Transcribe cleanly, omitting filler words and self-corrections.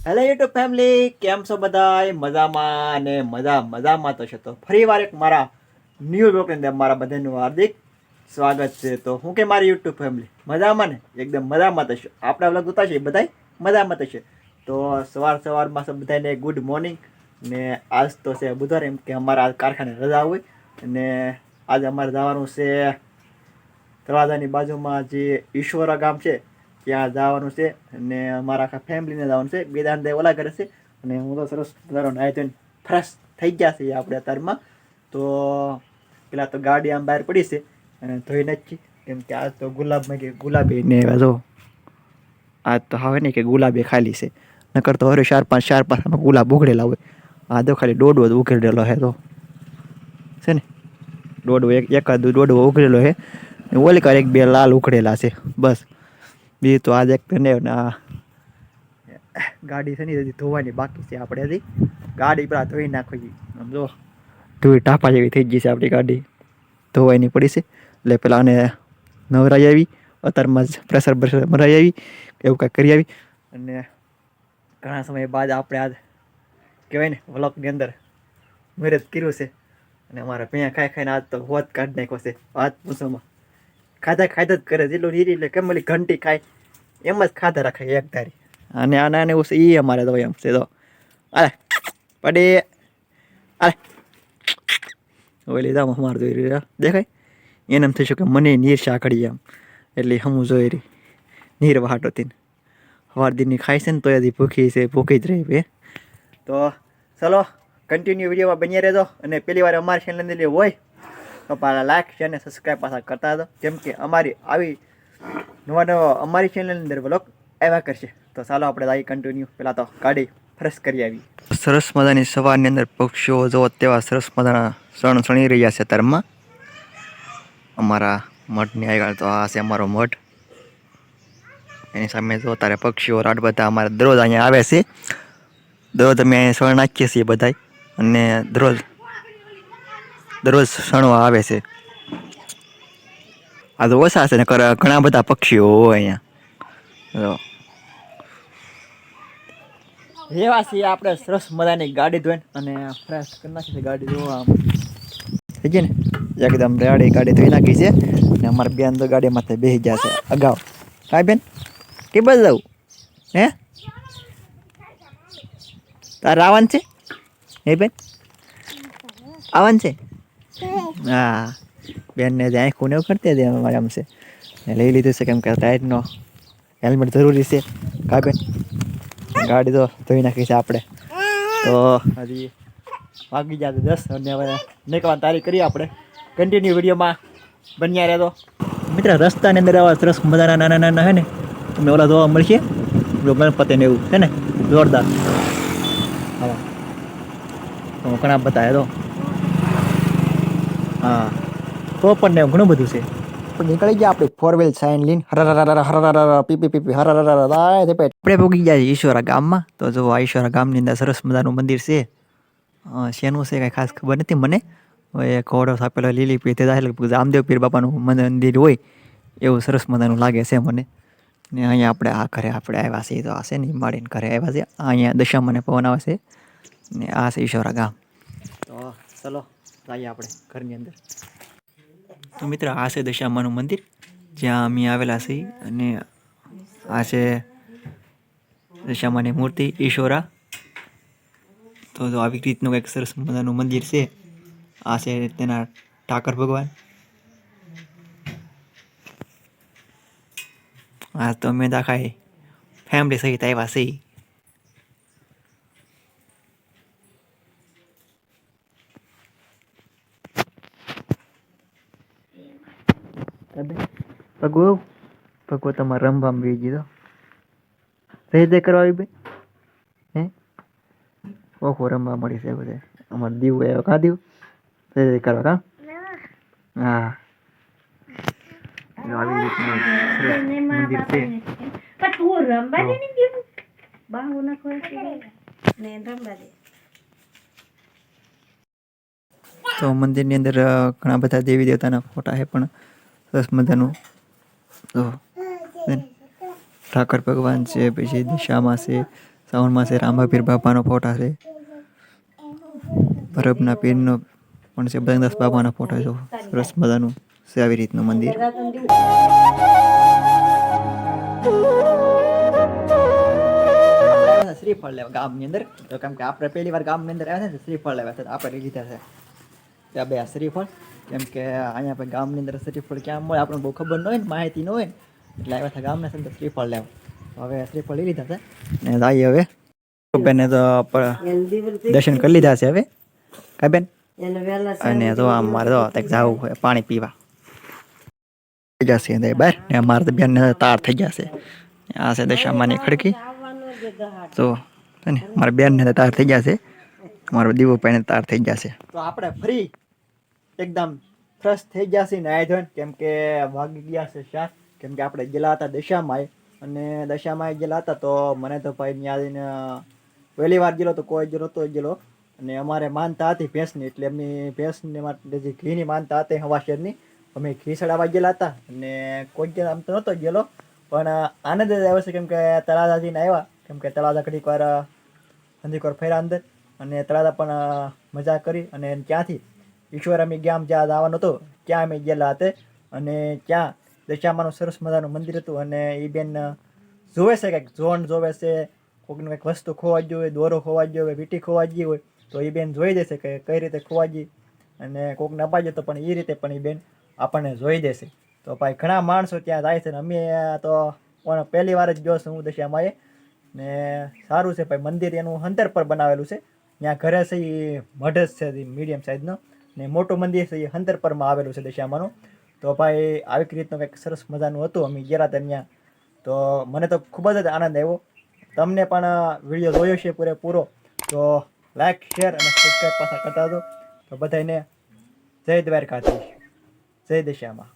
Hello YouTube family, કેમ છો બધાય? મજામાં અને મજામાં તો છે. તો ફરીવાર એક મારા ન્યૂ બ્લોગની અંદર મારા બધાનું હાર્દિક સ્વાગત છે. તો હું કે મારી યુટ્યુબ ફેમિલી મજામાં ને? એકદમ મજામાં થશે. આપણા બ્લોગ જોતા છે બધાય મજામાં થશે. તો સવારમાં બધાને ગુડ મોર્નિંગ. ને આજ તો છે બુધવાર, એમ કે અમારા કારખાને રજા હોય અને આજે અમારે જવાનું છે તળાજાની બાજુમાં જે ઈશ્વરા ગામ છે ત્યાં જવાનું છે અને અમારા આખા ફેમિલીને જવાનું છે. બે દાન ઓલા કરે છે અને હું તો સરસ મજાનો નાહી ધોઈને ફ્રેશ થઈ ગયા છીએ આપણે અત્યારમાં. તો પેલા તો ગાડી આમ બહાર પડી છે અને ધોઈ નથી, કેમ કે આજ તો ગુલાબી ને જો આજ તો હવે ને કે ગુલાબી ખાલી છે, નકર તો હવે ચાર પાંચ ગુલાબ ઉઘડેલા હોય. આ તો ખાલી દોડવો જ ઉઘેડેલો હે તો છે ને, એકાદ દોડવો ઉઘડેલો હે. ઓલી કાર એક બે લાલ ઉખડેલા છે બસ. બીજું તો આજ એક ને ગાડી છે ને હજી ધોવાની બાકી છે. આપણે હજી ગાડી પેલા ધોઈ નાખવી. આમ જો ધોઈ ટાપા જેવી થઈ ગઈ છે આપણી ગાડી, ધોવાની પડી છે. એટલે પેલા આને નવરાઈ આવી, અત્યારમાં જ પ્રેશર મરાઈ આવી, એવું કાંઈક કરી આવી. અને ઘણા સમય બાદ આપણે આજ કહેવાય ને વ્લોગની અંદર મેરેજ કર્યું છે. અને અમારા ભૈયા ખાઈને આજ તો હોત કાઢી નાખ્યો છે. વાત પૂછોમાં ખાધા જ કરે, જેટલું નીરી એટલે કેમ ઓલી ઘંટી ખાય એમ જ ખાધા રાખાય એક ધારી. અને આને એવું છે એ અમારે તો એમ છે. તો અરે પડી અરે ઓલી દામ અમારે જોઈ રહ્યા દેખાય એને એમ થઈ શકે મને નીર શાકડી એમ, એટલે હું જોઈ રહી નીર વાટો હતી સવાર દીની ખાય છે ને તો હજી ભૂખી જ રહી બે. તો ચલો કન્ટિન્યુ વિડીયોમાં બન્યા રહેજો. અને પહેલી વાર અમારી ચેનલની અંદર હોય તો પાછા લાઈક શેર અને સબસ્ક્રાઈબ પાછા કરતા હતો, કેમ કે અમારી આવી નવા અમારી ચેનલની અંદર વ્લોગ આવ્યા કરશે. તો ચાલો આપણે આવી કન્ટિન્યુ. પહેલાં તો ગાડી ફ્રેશ કરી આવી. સરસ મજાની સવારની અંદર પક્ષીઓ જો તેવા સરસ મજાના શણી રહ્યા છે તરમાં. અમારા મઠની આગળ તો આ છે અમારો મઠ. એની સામે જો તારે પક્ષીઓ રાત બધા અમારે દરરોજ અહીંયા આવે છે. દરરોજ અમે અહીંયા શણ નાખીએ છીએ બધા, અને દરરોજ શણવા આવે છે. આ તો ઓછા છે ને ઘણા બધા પક્ષીઓ હોય અહીંયા. એવા છીએ આપણે સરસ મજાની ગાડી ધોઈને અને ફ્રેશ કરી નાખી છે ગાડી. જોવા આમ થઈ ગઈ ને એકદમ રેડી ગાડી ધોઈ નાખી છે. અને અમારા બેન તો ગાડીમાં બેસી ગયા છે અગાઉ. કાંઈ બેન કે બસ જવું હે તારે આવવાનું છે? હે બેન આવવાનું છે? હા, બેનને જ આંખું ને એવું કરતી હતી અમારે આમ છે. લઈ લીધું છે કેમ કે ટાયરનો હેલ્મેટ જરૂરી છે. કા બેન ગાડી તો ધોઈ નાખી છે આપણે. તો હજી વાગી જાય 10 અને હવે નીકળવાની તારીખ કરીએ આપણે. કન્ટિન્યુ વિડીયોમાં બન્યા રહેતો. મિત્ર રસ્તાની અંદર આવા સરસ મજાના નાના નાના હે ને તમે ઓલા જોવા મળશે ગણપતિ ને એવું છે ને જોરદાર. હા તો ઘણા બધા તો હા તો પણ ને ઘણું બધું છે. નીકળી ગયા આપણે 4 વ્હીલ સાઇન લઈને પીપી આપણે પહોંચી ગયા ઈશ્વરા ગામમાં. તો જો આ ઈશ્વરા ગામની અંદર સરસ મજાનું મંદિર છે. શેનું છે કાંઈ ખાસ ખબર નથી મને. હવે ઘોડો થાપેલો લીલી પીતે રામદેવ પીર બાપાનું મંદિર હોય એવું સરસ મજાનું લાગે છે મને. ને અહીંયા આપણે આ ઘરે આપણે આવ્યા છીએ તો આ છે ને માળીને ઘરે આવ્યા છે. અહીંયા દશામાને પવન આવે છે ને આ છે ઈશ્વરા ગામ. તો ચલો જઈએ આપણે ઘરની અંદર. તો મિત્ર આ છે દશામાનું મંદિર જ્યાં અમે આવેલા છીએ. અને આ છે દશામાની મૂર્તિ ઈશ્વરા. તો આવી રીતનું કંઈક સરસ મજાનું મંદિર છે. આ છે તેના ઠાકર ભગવાન. હા તો અમે દાખાય ફેમિલી સહિત આવ્યા છીએ. ભગવો તમારે રમવા બી ગયો જય કરવા આવી બે હે ઓહો રમવા મળી છે બધે. અમારે દીવું આવ્યો કા દીવું જય કરવા કા. હા આવી રીતનું મંદિર છે. તો મંદિરની અંદર ઘણા બધા દેવી દેવતાના ફોટા છે પણ સરસ મજાનું. તો ઠાકર ભગવાન છે, પછી દિશામાં છે, સાઉન્ડમાં છે રામા પીર બાપાનો ફોટા છે, બરફના પીરનો પણ છે, બજરંગદાસ બાપાનો ફોટો છે. સરસ મજાનું છે આવી રીતનું મંદિર. શ્રીફળ લેવા ગામની અંદર, તો કેમ કે આપણે પહેલી વાર ગામની અંદર આવ્યા છે ને શ્રીફળ લેવા હતા, આપણે લીધા છે ત્યાં બે શ્રીફળ. કેમ કે અહીંયા પછી ગામની અંદર શ્રીફળ ક્યાં મળે આપણે બહુ ખબર ન હોય ને, માહિતી ન હોય ને, એટલે આવ્યા હતા ગામના અંદર શ્રીફળ લેવા. હવે શ્રીફળ લઈ લીધા છે ને જઈએ હવે બેને તો દર્શન કરી લીધા છે હવે કા બેન. અને તો આમ મારે તો જવું હોય પાણી પીવા થઈ જશે બહાર ને, અમારે તો બેન તાર થઈ જશે. આ છે દશામાની ખડકી, તો ને મારા બેન ને તાર થઈ જશે, મારો દીવો પાઈને તાર થઈ જશે. તો આપણે ફ્રી એકદમ ફ્રેશ થઈ જશે ને આઈ ધોઈને, કેમ કે વાગી ગયા છે 7. કેમ કે આપણે ગયેલા હતા દશામાં, અને દશામાં ગયેલા હતા તો મને તો ભાઈ ત્યાં જઈને પહેલી વાર ગયેલો તો કોઈ ગયેલો તો ગયેલો. અને અમારે માનતા હતી ભેંસની, એટલે એમની ભેંસને માટે જે ઘીની માનતા હતી હવાશેરની, અમે ઘી ચડાવવા ગયેલા હતા. અને કોઈ ગયેલા આમ તો નહોતો ગયેલો, પણ આનંદ જ આવ્યો છે. કેમ કે તળાજાજીને આવ્યા, કેમ કે તળાજા ઘડીક વાર સંધીક વાર ફર્યા અંદર, અને તળાજા પણ મજા કરી. અને ત્યાંથી ઈશ્વર અમે ગામ જ્યાં આવવાનું હતું ત્યાં અમે ગયેલા હતા, અને ત્યાં દશામાનું સરસ મજાનું મંદિર હતું. અને એ બેન જોવે છે કંઈક ઝોન જોવે છે, કોઈકને કંઈક વસ્તુ ખોવા ગઈ હોય, દોરો ખોવા ગયો હોય, વીંટી ખોવા ગઈ હોય, તો એ બેન જોઈ દેશે કે કઈ રીતે ખોવા ગઈ, અને કોઈકને અપાઈ જતો પણ એ રીતે પણ એ બેન આપણને જોઈ દેશે. તો ભાઈ ઘણા માણસો ત્યાં જાય છે, ને અમે તો પહેલી વાર જ ગયો છું હું દશામાં. ને સારું છે ભાઈ મંદિર, એનું અંતર પર બનાવેલું છે. ત્યાં ઘરે છે એ મઢ જ છે મીડિયમ સાઇઝનો, ને મોટું મંદિર છે એ અંતર પરમાં આવેલું છે દશામાનું. તો ભાઈ આવી રીતનું કંઈક સરસ મજાનું હતું, અમે ગયા હતા ત્યાં. તો મને તો ખૂબ જ આનંદ આવ્યો. તમને પણ વિડીયો જોયો છે પૂરેપૂરો, તો લાઈક, શેર અને સબસ્ક્રાઈબ પાછા કરતા દો. તો બધાને જય દ્વારકાધીશ, જય દશામાં.